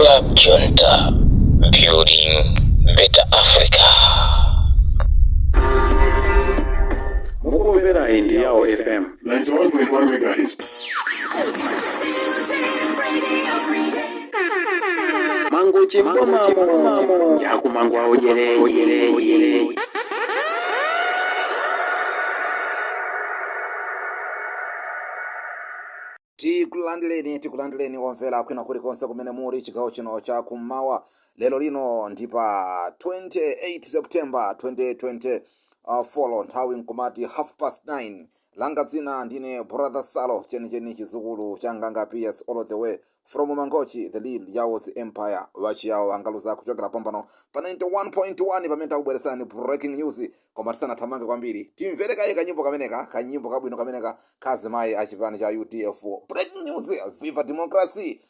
Club Junta, building better Africa. Mukumvera YAO FM 91.1 megahertz. Mango chimbomamo yakumangwa oyere. tikulandireni omvera kwina kulikonse kumene muli chigawo chino cha kummawa. Lero lino ndi pa 28 September 2024 nthawi nkumati 9:30. Langa dzina ndine brother SALLO chenicheni chizukulu cha nganga PS all the way from Mangochi, the lead YAO's empire. Wachiyawo angaluza kuchokera pompano pa 91.1 pamene takubweresani breaking news. Koma tisanathamange kwambiri timvereka kanyimbo kanyimbo kabwino kameneka kazimayi achipani cha UDF. Breaking news: viva democracy,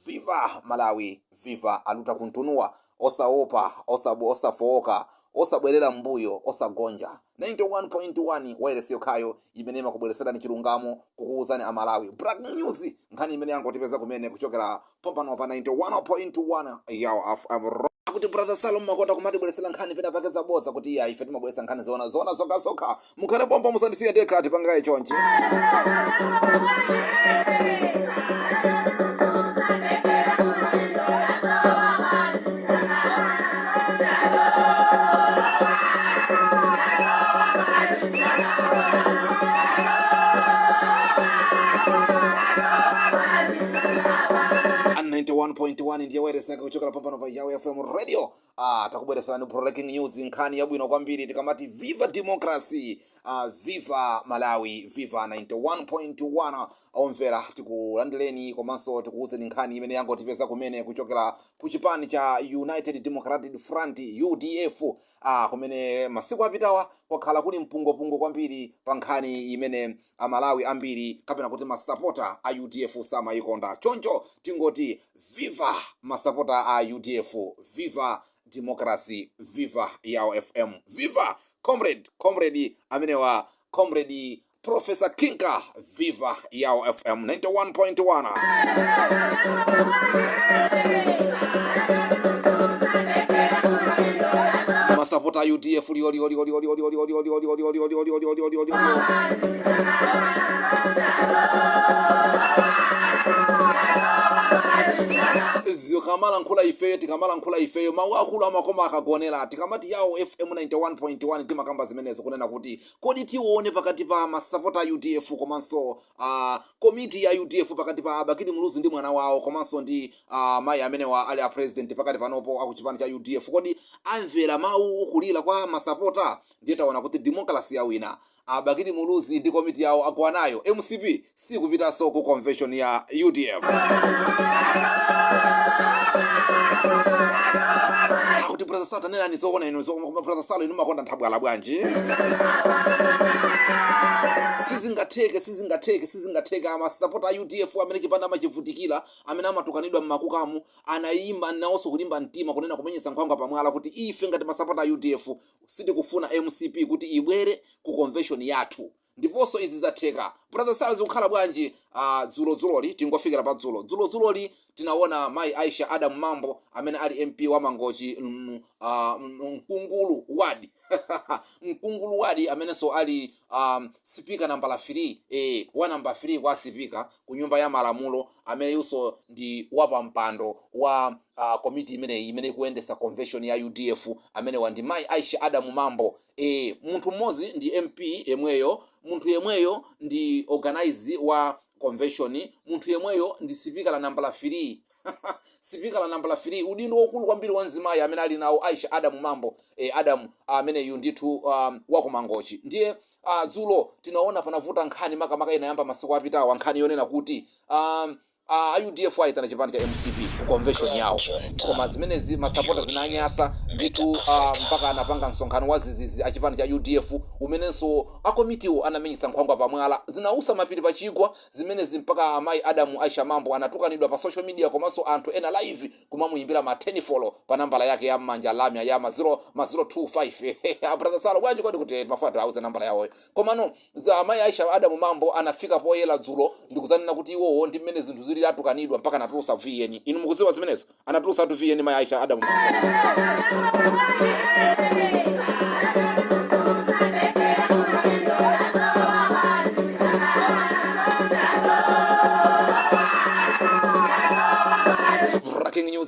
viva Malawi, viva aluta kuntunua, osaopa, osafoka, osabwerera mbuyo, osagonja. 91.1 wireless yokhayo imene imakubwereserani chilungamo kukuwuzani amalawi. Breaking news nkhani imene yangotipeza kumene kuchokera pompano pa 91.1 YAO FM. Kuti brother SALLO makonda kumatibweresera nkhani pena pakeza bodza kuti iya ife timabweresa nkhani zona soka mukhale pompo musandisiya dekha tipangaye chonchi. And 91.1 ndiye wireless kuchokera pompano pa YAO FM radio. Takubweresera ni breaking news nkhani yabwino kwambiri tikamati viva democracy, viva Malawi, viva 91.1 omvera. Tikulandireni komanso tikuwuzeni nkhani imene yangotipeza kumene kuchokera kuchipani cha United Democratic Front UDF, kumene masiku apitawa kwakhala kuli mpungopungo kwambiri pa nkhani imene amalawi ambiri kapena kuti masapota a UDF samayikonda. Choncho tingoti viva masapota a UDF, viva democracy, viva YAO FM, viva comrade amenewa comrade Professor Kinka, viva YAO FM 91.1. Masapota UDF tikamala nkhula ifeyo mawu akulu amakoma akagonera tikamati YAO FM 91.1 timakamba zimenezo kunena kuti kodi tione pakati pa masapota UDF komanso komiti ya UDF pakati pa Bakili Muluzi ndi mwana wawo komanso ndi mayi amenewa ali a president pakati panopo akuchipani cha UDF, kodi amvera mawu ukulira kwa masapota? Ndiye taona kuti democracy yawina. Bakili Muluzi ndi komiti yawo akuwanayo MCP si kupita so ku convention ya UDF. Kuti brother SALLO tanena ni zokona ino brother SALLO inu makonda nthabwala bwanji. Sizingateke amasapota UDF amene chipanda amachivutikira amene amatukanidwa mmakukamu anayimba nawonso kulimba mtima kunena kumenyesa nkhwangwa pamwala kuti ife ngati masapota UDF sitikufuna MCP kuti ibwere ku convention yathu. Ndiponso izi zatheka. Brother SALLO zikukhala bwanji? Dzuloli tingofikira pa dzuloli tinaona mayi Aisha Adam Mambo amene ali MP wa Mangochi Mkungulu wadi Mkungulu wadi amene so ali speaker number 3 wa number 3 kwa speaker ku nyumba ya malamulo amene yuso ndi wapa mpando wa committee imene kuendesa convention ya UDF amene wandi mayi Aisha Adam Mambo. Munthu mmozi ndi MP yemweyo, munthu yemweyo ndi organize wa convention, munthu yemweyo ndi speaker la number 3 speaker la number 3 udindo wokulu kwambiri wanzimayi amene ali nawo Aisha Adam Mambo. Adam amene yu ndithu wa ku Mangochi. Ndiye dzulo tinaona panavuta nkhani makamaka inayamba masiku apitawa nkhani yonena kuti UDF aitana chipani cha MCP ku convention yawo, koma zimenezi masapota zinanyasa ndithu mpaka anapanga msonkhano wa zizizi achipani cha UDF umenenso akomitiwo anamenyesa nkhwangwa pamwala zinausa mapiri pachigwa zimenezi mpaka mayi Adamu Aisha Mambo anatukanidwa pa social media komanso anthu ena live kumamuyimbira ma 10 follow pa nambala yake ya manja lamya ya 025. Brother SALLO bwanji kodi kuti mafuata auze nambala yawo komano za mayi Aisha Adamu Mambo anafika poyela dzulo ndikuzanena kuti iwo ndi mmene zinthu ayimirira atukanidwa mpaka anatulusa VN. Inu mukuziwa zimenezo? Anatulusa atu VN Mai Aisha Adamu.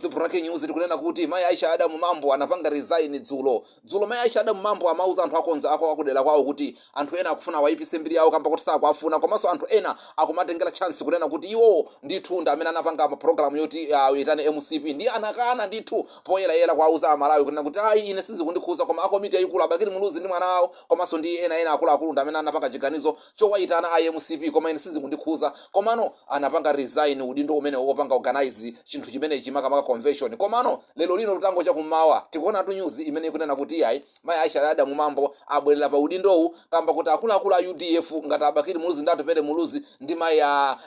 Breaking news tikunena kuti Mai Aisha Adamu Mambo anapanga resign dzulo Mai Aisha Adamu Mambo amauza anthu akonza ako akudela kwawo kuti anthu ena akufuna waipise mbiri yawo kamba kuti sakuafuna komanso anthu ena akumatengera chance kunena kuti iwo ndithu ndi amene anapanga program yoti yitane MCP ndi anakana ndithu poyera kwauza Malawi kunena kuti ayi ine sizikundikhuza koma akomiti ayikulu abakiri muluzi ndi mwana wawo komanso ndi ena akuluakulu ndi amene anapanga chiganizo chowayitana MCP koma ine sizikundikhuza komano anapanga resign udindo umene wopanga organize chinthu chimene chimakamaka convention komano lero lino lutango chakumawa tikuona tu news imene ikunena kuti yayi Mai Aisha Adamu Mambo abwerera pa udindowu kamba kuti akuluakulu a UDF ngati abakiri muluzi ndi atupere muluzi ndi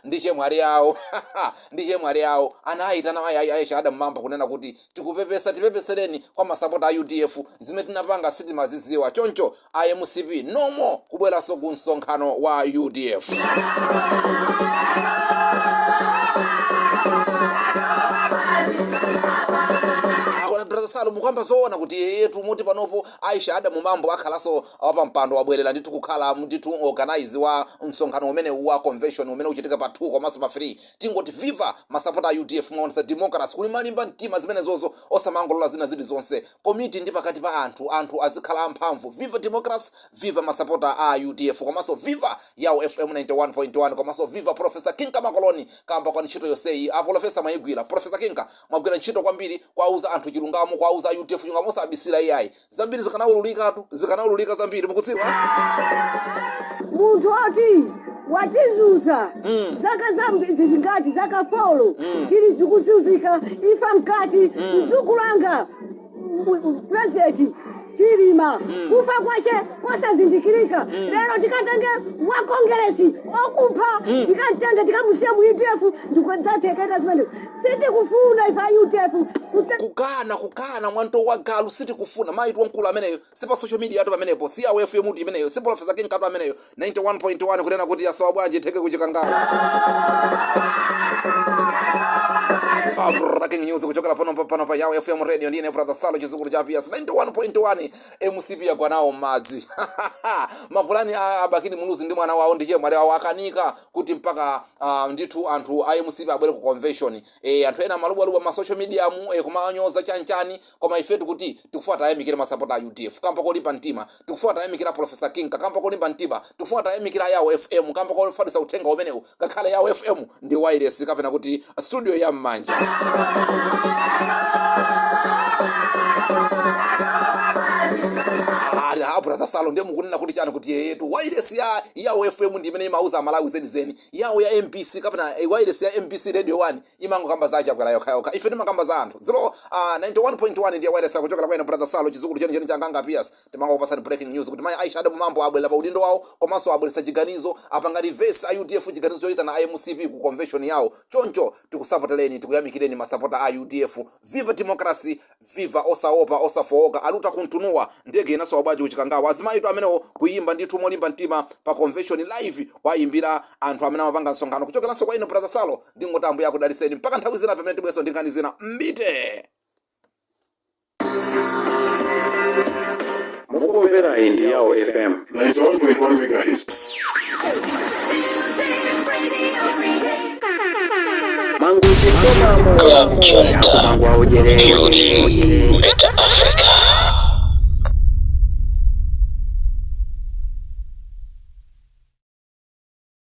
ndi chemwali yawo ndi chemwali yawo anayitana Mai Aisha Adamu Mambo kunena kuti tipepesereni kwa masapota a UDF zimene tinapanga sitimaziziwa choncho MCP nomo kubweranso ku msonkhano wa UDF. SALLO mukamba zoona kuti yetu muti panopo Aisha Adamu Mambo akhalaso apa mpando wabwerera ndithu kukhala ndithu organize wa msonkhano umene wa convention umene uchitika pa 2 komanso pa 3 tingoti viva masapota a UDF monse democracy kuli malimba mtima zimene zozo osamangolola zina zili zonse committee ndi pakati pa anthu azikhala amphamvu viva democracy viva masapota a UDF komanso viva YAO FM 91.1 komanso viva Professor Kinka Makoloni kamba kwa ntchito yonseyi a Professor Mayigwira Professor Kinka mwagwira ntchito kwambiri kwauza anthu chilungamo kwauza UDF nyungamosa abisira AI zambiri zikanaululika zambiri mukudziwa munthu ati watizuza zaka zambiri zingati zaka polo tili zikuzuzika ifa mkati mzukulanga president chilima kufa kwache kwasazindikirika lero tikatenge wa kongresi okupha tikatenge tikamusia mu UDF ndikwendzateketa zimene siti kufuna ifa UDF kukana mwanto wa galu siti kufuna maitu wankulu ameneyo sipa social media atu pamenepo si ya FM muti imeneyo si Professor Kinka atu ameneyo 91.1 kunena kuti yasowa bwanje teke kuchikangala breaking news kuchokera pano pa YAO FM radio ndine brother SALLO chizukulu cha PS 91.1 MCP ya kwanawo madzi mapulani abakini muluzi ndi mwana wawo ndiye mwale wawo akanika kuti mpaka ndithu anthu a MCP abwere ku convention anthu ena malubaluba ma social media mu kumanyoza chanchani koma ifetu kuti tikufuata ayimikira masapota a UDF kamba kolimba mtima tikufuata ayimikira Professor Kinka kamba kolimba mtima tikufuata ayimikira YAO FM kamba kofatisa uthenga umenewu ngakhale YAO FM ndi wireless kapena kuti studio ya mmanja. Brother SALLO ndiye mukunena kuti chani kuti yetu wireless ya YAO FM ndi imene imauza Malawi zenizeni yawo ya MBC kapena wireless ya MBC radio 1 imango kamba zacha kwela yokha ife timakamba za anthu 91.1 ndiye wireless kuchokera kwa brother SALLO chizukulu cheni changanga PS timango kupasani breaking news kuti Mai Aisha Adamu Mambo abwela pa udindo wawo komanso abwelesa chiganizo apanga reverse a UDF chiganizo choita na MCP ku convention yawo choncho tikusapoteleni tikuyamikireni masapota a UDF viva democracy viva osaopa osafoka aluta kuntunua ndege inaso wabaji uchikangawa azimaitu amenewo kuyimba ndithu molimba mtima pa convention live wayimbira anthu amene amapanga msonkhano kuchokeranso kwa ino brother SALLO ndingotambo yako daliseni mpaka nthawi zina pamene tibweso ndinkani zina mbite Mukumvera ndi YAO FM 91.1 MHz. Club Junta, building better